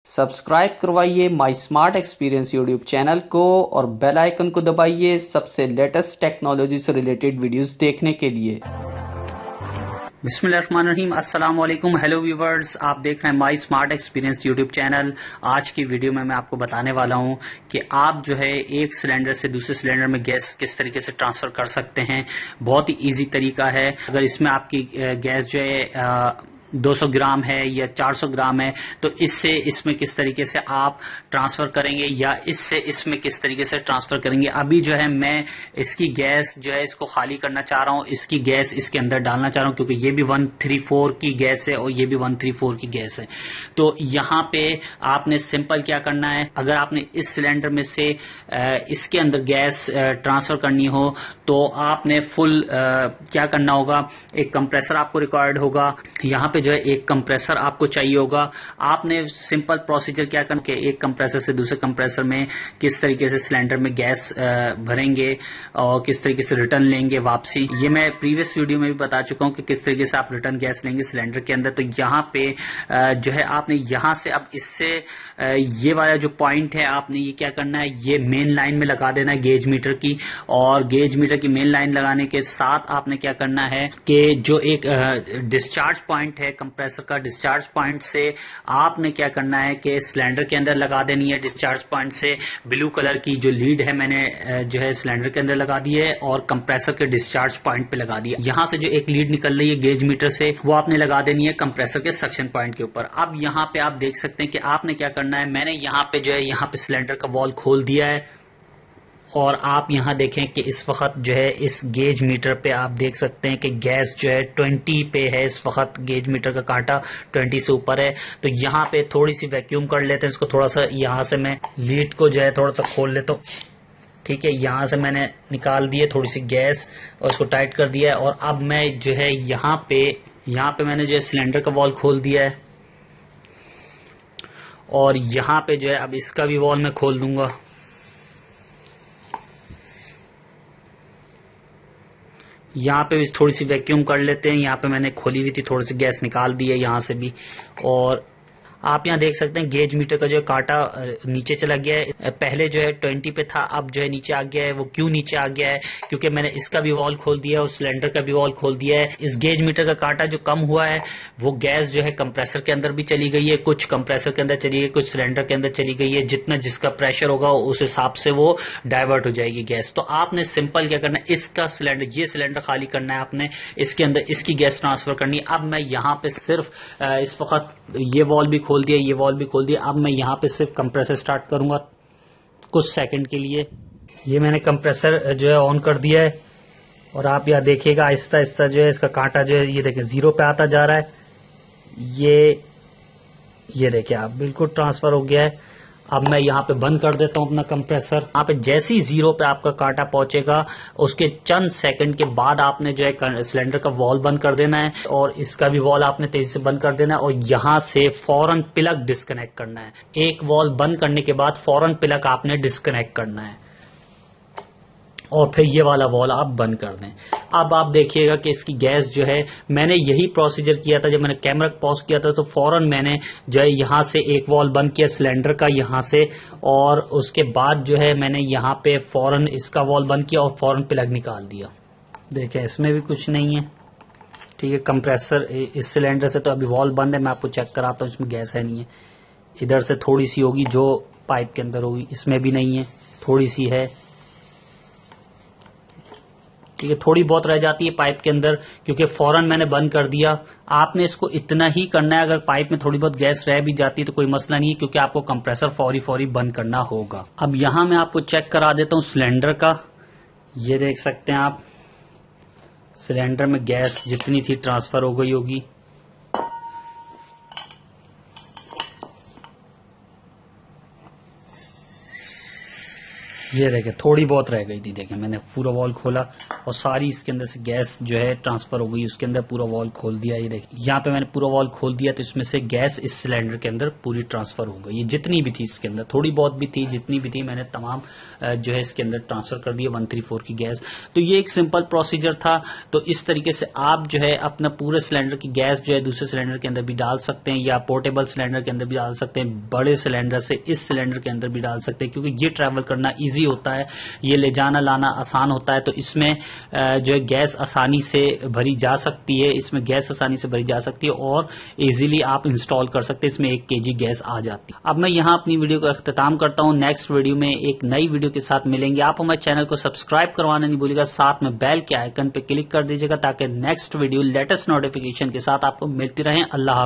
Subscribe करवाइए माई smart experience YouTube channel को और बेल आइकन को दबाइए सबसे लेटेस्ट टेक्नोलॉजी से रिलेटेड वीडियोस देखने के लिए। बिस्मिल्लाहिर्रहमानिर्रहीम, अस्सलाम वालेकुम। हेलो व्यूवर्स, आप देख रहे हैं माई स्मार्ट एक्सपीरियंस यूट्यूब चैनल। आज की वीडियो में मैं आपको बताने वाला हूं कि आप जो है एक सिलेंडर से दूसरे सिलेंडर में गैस किस तरीके से ट्रांसफर कर सकते हैं। बहुत ही इजी तरीका है। अगर इसमें आपकी गैस जो है 200 ग्राम है या 400 ग्राम है, तो इससे इसमें किस तरीके से आप ट्रांसफर करेंगे या इससे इसमें किस तरीके से ट्रांसफर करेंगे। अभी जो है मैं इसकी गैस जो है इसको खाली करना चाह रहा हूं, इसकी गैस इसके अंदर डालना चाह रहा हूं क्योंकि ये भी 134 की गैस है और ये भी 134 की गैस है। तो यहाँ पे आपने सिंपल क्या करना है, अगर आपने इस सिलेंडर में से इसके अंदर गैस ट्रांसफर करनी हो तो आपने फुल क्या करना होगा, एक कंप्रेसर आपको रिक्वायर्ड होगा। यहाँ पे जो है एक कंप्रेसर आपको चाहिए होगा। आपने सिंपल प्रोसीजर क्या करना कि एक कंप्रेसर से दूसरे कंप्रेसर में किस तरीके से सिलेंडर में गैस भरेंगे और किस तरीके से रिटर्न लेंगे वापसी। ये मैं प्रीवियस वीडियो में भी बता चुका हूं कि किस तरीके से आप रिटर्न गैस लेंगे सिलेंडर के अंदर। तो यहाँ पे जो है आपने यहाँ से अब इससे ये वाला जो पॉइंट है आपने ये क्या करना है, ये मेन लाइन में लगा देना है गेज मीटर की। और गेज मीटर की मेन लाइन लगाने के साथ आपने क्या करना है कि जो एक डिस्चार्ज पॉइंट है कंप्रेसर का, डिस्चार्ज पॉइंट से आपने क्या करना है कि सिलेंडर के अंदर लगा देनी है। डिस्चार्ज पॉइंट से ब्लू कलर की जो लीड है मैंने जो है सिलेंडर के अंदर लगा दी है और कंप्रेसर के डिस्चार्ज पॉइंट पे लगा दिया। यहां से जो एक लीड निकल रही है गेज मीटर से वो आपने लगा देनी है कंप्रेसर के सक्शन पॉइंट के ऊपर। अब यहाँ पे आप देख सकते हैं कि आपने क्या करना है, मैंने यहाँ पे जो है यहाँ पे सिलेंडर का वॉल खोल दिया है और आप यहां देखें कि इस वक्त जो है इस गेज मीटर पे आप देख सकते हैं कि गैस जो है 20 पे है। इस वक्त गेज मीटर का कांटा 20 से ऊपर है। तो यहां पे थोड़ी सी वैक्यूम कर लेते हैं इसको, थोड़ा सा यहां से मैं लीड को जो है थोड़ा सा खोल लेता हूं। ठीक है, यहां से मैंने निकाल दिए थोड़ी सी गैस और इसको टाइट कर दिया है। और अब मैं जो है यहाँ पे मैंने जो है सिलेंडर का वॉल खोल दिया है और यहाँ पे जो है अब इसका भी वॉल मैं खोल दूंगा। यहाँ पे भी थोड़ी सी वैक्यूम कर लेते हैं। यहाँ पे मैंने खोली हुई थी, थोड़ी सी गैस निकाल दी है यहाँ से भी। और आप यहाँ देख सकते हैं गेज मीटर का जो कांटा नीचे चला गया है। पहले जो है 20 पे था, अब जो है नीचे आ गया है। वो क्यों नीचे आ गया है, क्योंकि मैंने इसका भी वॉल खोल दिया है और सिलेंडर का भी वॉल खोल दिया है। इस गेज मीटर का कांटा जो कम हुआ है वो गैस जो है कंप्रेसर के अंदर भी चली गई है, कुछ कंप्रेसर के अंदर चली गई, कुछ सिलेंडर के अंदर चली गई है। जितना जिसका प्रेशर होगा उस हिसाब से वो डाइवर्ट हो जाएगी गैस। तो आपने सिंपल क्या करना है, इसका सिलेंडर, ये सिलेंडर खाली करना है आपने, इसके अंदर इसकी गैस ट्रांसफर करनी है। अब मैं यहाँ पे सिर्फ इस वक्त ये वॉल भी खोल दिया, ये वॉल भी खोल दिया। अब मैं यहाँ पे सिर्फ कंप्रेसर स्टार्ट करूंगा कुछ सेकंड के लिए। ये मैंने कंप्रेसर जो है ऑन कर दिया है और आप यहाँ देखिएगा आहिस्ता आहिस्ता जो है इसका कांटा जो है ये देखिए 0 पे आता जा रहा है। ये देखिए आप बिल्कुल ट्रांसफर हो गया है। अब मैं यहाँ पे बंद कर देता हूँ अपना कंप्रेसर। यहाँ पे जैसे ही 0 पे आपका कांटा पहुंचेगा उसके चंद सेकंड के बाद आपने जो है सिलेंडर का वॉल बंद कर देना है और इसका भी वॉल आपने तेजी से बंद कर देना है और यहाँ से फौरन प्लग डिस्कनेक्ट करना है। एक वॉल बंद करने के बाद फौरन प्लग आपने डिस्कनेक्ट करना है और फिर ये वाला वॉल आप बंद कर दें। अब आप देखिएगा कि इसकी गैस जो है, मैंने यही प्रोसीजर किया था जब मैंने कैमरा पॉज किया था। तो फौरन मैंने जो है यहाँ से एक वॉल बंद किया सिलेंडर का यहाँ से, और उसके बाद जो है मैंने यहाँ पे फौरन इसका वॉल बंद किया और फौरन प्लग निकाल दिया। देखिए इसमें भी कुछ नहीं है। ठीक है, कंप्रेसर इस सिलेंडर से तो अभी वॉल बंद है। मैं आपको चेक कराता हूँ, इसमें गैस है नहीं है। इधर से थोड़ी सी होगी जो पाइप के अंदर होगी, इसमें भी नहीं है, थोड़ी सी है। ठीक है, थोड़ी बहुत रह जाती है पाइप के अंदर क्योंकि फौरन मैंने बंद कर दिया। आपने इसको इतना ही करना है। अगर पाइप में थोड़ी बहुत गैस रह भी जाती है तो कोई मसला नहीं है क्योंकि आपको कंप्रेसर फौरी बंद करना होगा। अब यहां मैं आपको चेक करा देता हूं सिलेंडर का। ये देख सकते हैं आप, सिलेंडर में गैस जितनी थी ट्रांसफर हो गई होगी। ये देखें थोड़ी बहुत रह गई थी। देखें मैंने पूरा वॉल खोला और सारी इसके अंदर से गैस जो है ट्रांसफर हो गई। उसके अंदर पूरा वॉल खोल दिया, ये देखिए यहाँ पे मैंने पूरा वॉल खोल दिया तो इसमें से गैस इस सिलेंडर के अंदर पूरी ट्रांसफर हो गई। ये जितनी भी थी इसके अंदर, थोड़ी बहुत भी थी, जितनी भी थी मैंने तमाम जो है इसके अंदर ट्रांसफर कर दिया 134 की गैस। तो ये एक सिंपल प्रोसीजर था। तो इस तरीके से आप जो है अपना पूरे सिलेंडर की गैस जो है दूसरे सिलेंडर के अंदर भी डाल सकते हैं, या पोर्टेबल सिलेंडर के अंदर भी डाल सकते हैं, बड़े सिलेंडर से इस सिलेंडर के अंदर भी डाल सकते हैं, क्योंकि ये ट्रैवल करना ईजी होता है, ये ले जाना लाना आसान होता है। तो इसमें जो है गैस आसानी से भरी जा सकती है, इसमें गैस आसानी से भरी जा सकती है और इजीली आप इंस्टॉल कर सकते हैं। इसमें 1 kg गैस आ जाती है। अब मैं यहां अपनी वीडियो का अख्ताम करता हूं। नेक्स्ट वीडियो में एक नई वीडियो के साथ मिलेंगे। आप हमारे चैनल को सब्सक्राइब करवाना नहीं भूलिएगा, साथ में बेल के आइकन पे क्लिक कर दीजिएगा ताकि नेक्स्ट वीडियो लेटेस्ट नोटिफिकेशन के साथ आपको मिलती रहे। अल्लाह हाफिज।